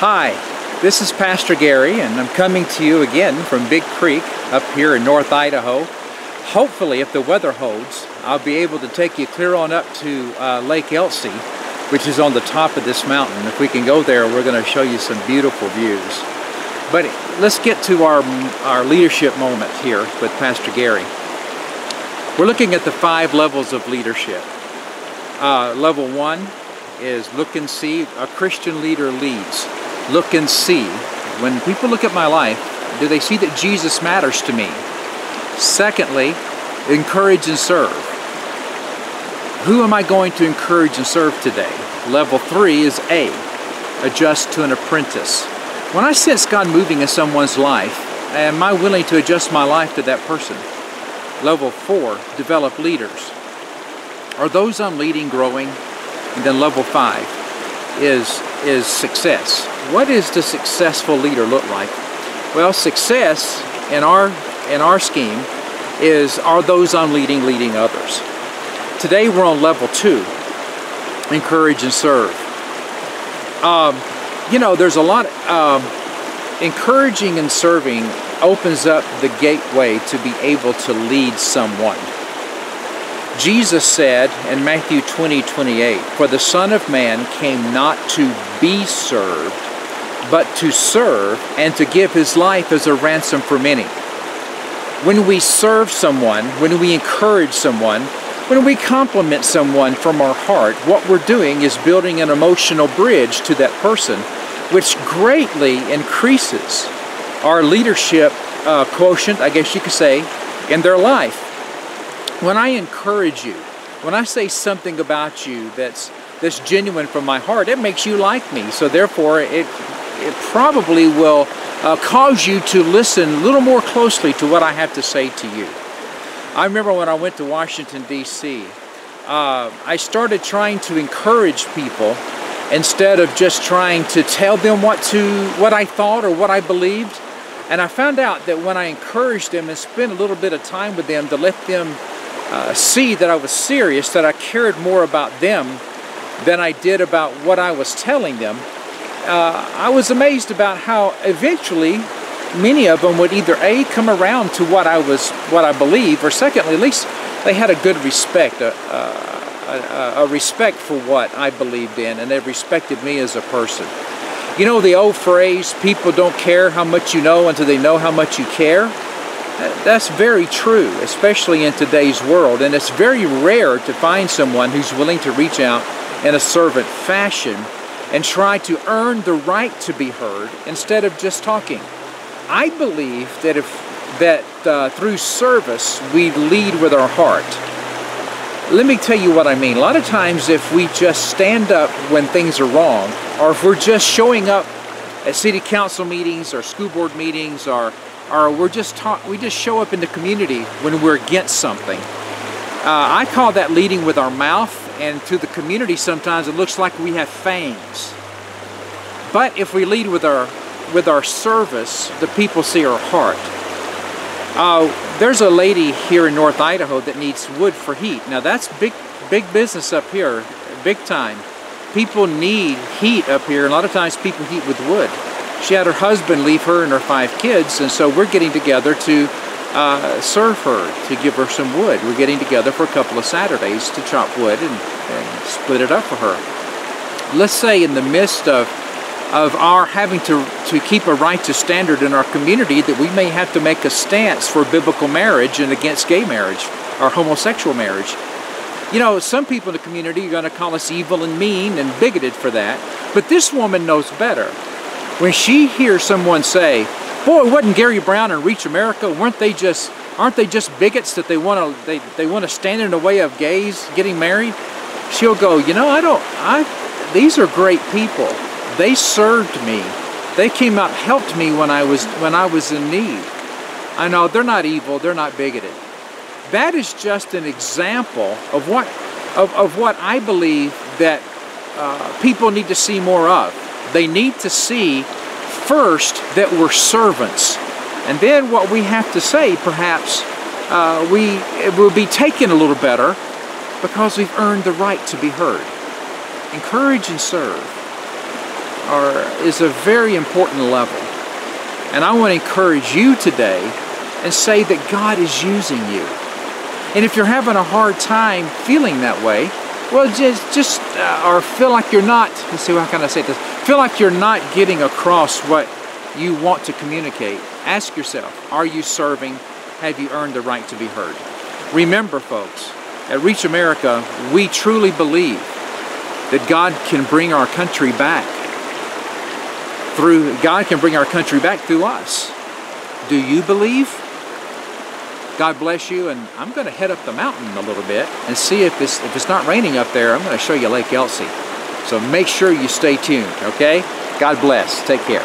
Hi, this is Pastor Gary, and I'm coming to you again from Big Creek up here in North Idaho. Hopefully, if the weather holds, I'll be able to take you clear on up to Lake Elsie, which is on the top of this mountain. If we can go there, we're going to show you some beautiful views. But let's get to our leadership moment here with Pastor Gary. We're looking at the 5 levels of leadership. Level 1 is look and see. A Christian leader leads. Look and see. When people look at my life, do they see that Jesus matters to me? Secondly, encourage and serve. Who am I going to encourage and serve today? Level 3 is A, adjust to an apprentice. When I sense God moving in someone's life, am I willing to adjust my life to that person? Level 4, develop leaders. Are those I'm leading growing? And then level 5 is success. What does the successful leader look like? Well, success in our scheme is, are those I'm leading others? Today we're on level 2, encourage and serve. You know, there's a lot, encouraging and serving opens up the gateway to be able to lead someone. Jesus said in Matthew 20:28, "For the Son of Man came not to be served, but to serve and to give his life as a ransom for many." When we serve someone, when we encourage someone, when we compliment someone from our heart, what we're doing is building an emotional bridge to that person, which greatly increases our leadership quotient, I guess you could say, in their life. When I encourage you, when I say something about you that's genuine from my heart, it makes you like me. So therefore, it probably will cause you to listen a little more closely to what I have to say to you. I remember when I went to Washington, D.C., I started trying to encourage people instead of just trying to tell them what I thought or what I believed. And I found out that when I encouraged them and spent a little bit of time with them to let them see that I was serious, that I cared more about them than I did about what I was telling them, I was amazed about how eventually many of them would either A, come around to what I believe, or secondly, at least they had a good respect, a respect for what I believed in, and they respected me as a person. You know the old phrase, people don't care how much you know until they know how much you care? That's very true, especially in today's world, and it's very rare to find someone who's willing to reach out in a servant fashion and try to earn the right to be heard instead of just talking. I believe that through service we lead with our heart. Let me tell you what I mean. A lot of times if we just stand up when things are wrong, or if we're just showing up at city council meetings or school board meetings, or we just show up in the community when we're against something. I call that leading with our mouth, and to the community sometimes it looks like we have fangs. But if we lead with our service, the people see our heart. There's a lady here in North Idaho that needs wood for heat. Now that's big business up here, big time. People need heat up here, and a lot of times people heat with wood. She had her husband leave her and her 5 kids, and so we're getting together to serve her, to give her some wood. We're getting together for a couple of Saturdays to chop wood and split it up for her. Let's say in the midst of our having to keep a righteous standard in our community, that we may have to make a stance for biblical marriage and against gay marriage or homosexual marriage. You know, some people in the community are going to call us evil and mean and bigoted for that, but this woman knows better. When she hears someone say, "Boy, wasn't Gary Brown and Reach America, aren't they just bigots that they want to stand in the way of gays getting married?" She'll go, "You know, these are great people. They served me. They came out and helped me when I was in need. I know they're not evil, they're not bigoted." That is just an example of what I believe that people need to see more of. They need to see first that we're servants, and then what we have to say, perhaps it will be taken a little better because we've earned the right to be heard. Encourage and serve. is a very important level. And I want to encourage you today and say that God is using you. And if you're having a hard time feeling that way, well, or feel like you're not, let's see, how can I say this? Feel like you're not getting across what you want to communicate. Ask yourself, are you serving? Have you earned the right to be heard? Remember, folks, at Reach America, we truly believe that God can bring our country back through us. Do you believe? God bless you, and I'm going to head up the mountain a little bit and see if it's not raining up there. I'm going to show you Lake Elsie. So make sure you stay tuned, okay? God bless. Take care.